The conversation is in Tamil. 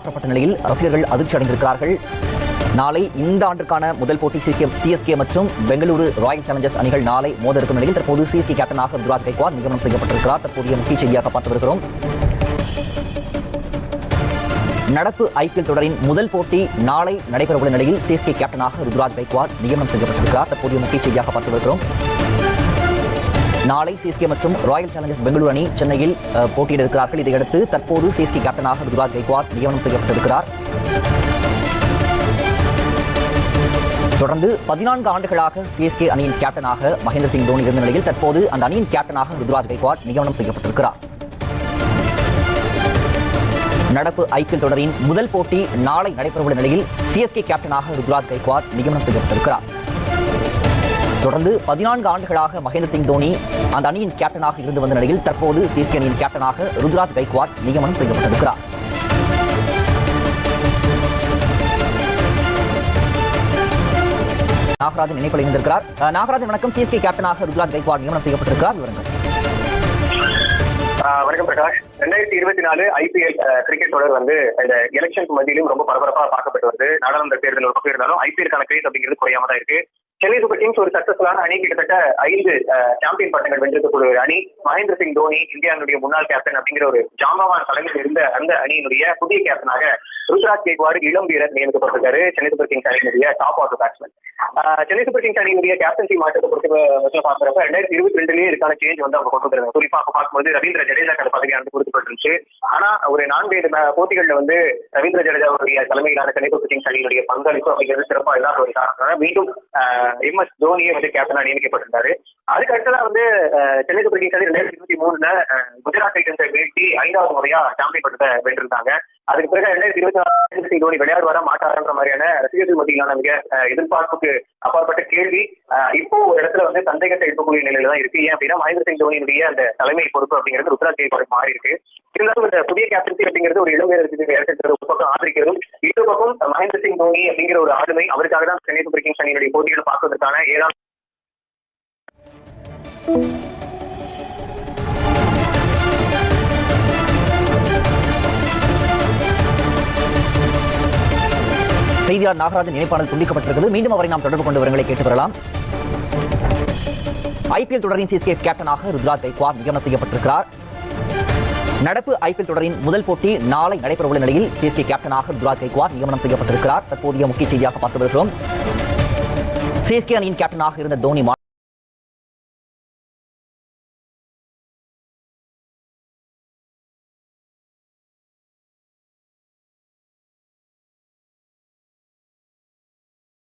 மாற்றப்பட்ட நிலையில் ரசிகர்கள் அதிர்ச்சி அடைந்திருக்கிறார்கள். நாளை இந்த ஆண்டுக்கான முதல் போட்டி சிஎஸ்கே மற்றும் பெங்களூரு ராயல் சேலஞ்சர்ஸ் அணிகள் நாளை மோத இருக்கும் நிலையில் தற்போது சிஎஸ்கே கேப்டனாக ருத்ராஜ் கைக்வாட் நியமனம் செய்யப்பட்டிருக்கிறார். தற்போதைய முக்கிய செய்தியாக பார்த்து வருகிறோம். நடப்பு ஐபிஎல் தொடரின் முதல் போட்டி நாளை நடைபெறவுள்ள நிலையில் சிஎஸ்கே கேப்டனாக ருத்ராஜ் கைக்வாட் நியமனம் செய்யப்பட்டிருக்கிறார். தற்போதைய முக்கிய செய்தியாக பார்த்து வருகிறோம். நாளை சிஎஸ்கே மற்றும் ராயல் சேலஞ்சர்ஸ் பெங்களூரு அணி சென்னையில் போட்டியிட இருக்கிறார்கள். இதையடுத்து தற்போது சிஎஸ்கே கேப்டனாக ருத்ராஜ் கைக்வாட் நியமனம் செய்யப்பட்டிருக்கிறார். தொடர்ந்து 14 ஆண்டுகளாக சிஎஸ்கே அணியின் கேப்டனாக மகேந்திர சிங் தோனி இருந்த நிலையில் தற்போது அந்த அணியின் கேப்டனாக ருத்ராஜ் கைக்வாட் நியமனம் செய்யப்பட்டிருக்கிறார். நடப்பு ஐபிஎல் தொடரின் முதல் போட்டி நாளை நடைபெறவுள்ள நிலையில் சிஎஸ்கே கேப்டனாக ருத்ராஜ் கைக்வாட் நியமனம் செய்யப்பட்டிருக்கிறார். தொடர்ந்து 14 ஆண்டுகளாக மகேந்திர சிங் தோனி அந்த அணியின் கேப்டனாக இருந்து வந்த நிலையில் தற்போது சிஎஸ்கே அணியின் கேப்டனாக ருத்ராஜ் கைக்வாட் நியமனம் செய்யப்பட்டிருக்கிறார். நாகராஜன் இணைப்பில் இணைந்திருக்கிறார். நாகராஜன் வணக்கம். சிஎஸ்கே கேப்டனாக ருத்ராஜ் கைக்வாட் நியமனம் செய்யப்பட்டிருக்கிறார். விவரங்கள். வணக்கம் பிரகாஷ். 2024 ஐபிஎல் கிரிக்கெட் தொடர் இந்த எலெக்ஷன் மத்தியிலும் ரொம்ப பரபரப்பாக பார்க்கப்பட்டு வருது. நாடாளுமன்ற தேர்தல் ஒரு பக்கம் இருந்தாலும் ஐபிஎல்கான கிரேஸ் அப்படிங்கிறது குறையாம தான் இருக்கு. சென்னை சூப்பர் கிங்ஸ் ஒரு சக்சஸ்ஃபுல்லான அணி, கிட்டத்தட்ட 5 சாம்பியன் பட்டங்கள் வென்றிருக்கக்கூடிய ஒரு அணி. மகேந்திர சிங் தோனி இந்தியாவுடைய முன்னாள் கேப்டன் அப்படிங்கிற ஒரு ஜாம்பவான் தலைமையில் இருந்த அந்த அணியினுடைய புதிய கேப்டனாக ருத்ராஜ் கைக்வாட் இளம் வீரர் நியமிக்கப்பட்டிருக்காரு. சென்னை சூப்பர் கிங்ஸ் அணியினுடைய top order batsman. Chennai super kings அணியினுடைய கேப்டன்சி மாற்றத்தை பொறுத்து பார்க்கிறப்ப 2022 இதுக்கான சேஞ்ச் அவங்க கொண்டு வந்தாங்க. குறிப்பாக பார்க்கும்போது ரவீந்திர ஜடேஜாக்கான பதவியானது கொடுக்கப்பட்டிருந்துச்சு. ஆனா ஒரு 4 போட்டிகள்ல ரவீந்திர ஜடேஜாவுடைய தலைமையிலான சென்னை சூப்பர் கிங்ஸ் அணியினுடைய பங்களிப்பு அப்படிங்கிறது சிறப்பாக இல்லாத ஒரு காரணம் மீண்டும் MS தோனியை கேப்டனா நியமிக்கப்பட்டிருந்தாரு. அதுக்கு அடுத்ததா சென்னை சூப்பர் கிங்ஸ் அணி 2023 குஜராத் டைட்டன்ஸை வீழ்த்தி 5வது முறையா சாம்பியன் பட்டத்தை வென்றிருந்தாங்க. அதுக்கு பிறகு 2024 தோனி விளையாடுவாரா மாட்டாரன்ற மாதிரியான ரசிகர்கள் மத்தியிலான மிக எதிர்பார்ப்புக்கு அப்பாற்பட்ட கேள்வி இப்போ ஒரு இடத்துல சந்தேகத்தை எழுப்பக்கூடிய நிலையில தான் இருக்கு. ஏன் அப்படின்னா மகேந்திர சிங் தோனியினுடைய அந்த தலைமை பொறுப்பு அப்படிங்கிறது ருத்ராஜ் கைக்வாட் மாறி இருக்கு. இருந்தாலும் இந்த புதிய கேப்டன்சி அப்படிங்கிறது ஒரு இளம் வீரருக்கு ஒரு பக்கம் ஆதரிக்கிறதும், இன்னொரு பக்கம் மகேந்திர சிங் தோனி அப்படிங்கிற ஒரு ஆளுமை அவருக்காக தான் சென்னை சூப்பர் கிங்ஸ் அணியினுடைய போட்டிகளை பார்ப்பதற்கான ஏதாவது செய்தியாளர் நாகராஜன் இணைப்பாளர் துண்டிக்கப்பட்டிருக்கிறது. மீண்டும் அவரை நாம் தொடர்பு கொண்டு விவரங்களை கேட்டு வரலாம். ஐபிஎல் தொடரின் சிஎஸ்கே கேப்டனாக ருத்ராஜ் கைக்வாட் நியமனம் செய்யப்பட்டிருக்கிறார். நடப்பு ஐபிஎல் தொடரின் முதல் போட்டி நாளை நடைபெறவுள்ள நிலையில் சிஎஸ்கே கேப்டனாக ருத்ராஜ் கைக்வாட் நியமனம் செய்யப்பட்டிருக்கிறார். தற்போதைய முக்கிய செய்தியாக பார்த்து வருகிறோம். சிஎஸ்கே அணியின் கேப்டனாக இருந்த தோனி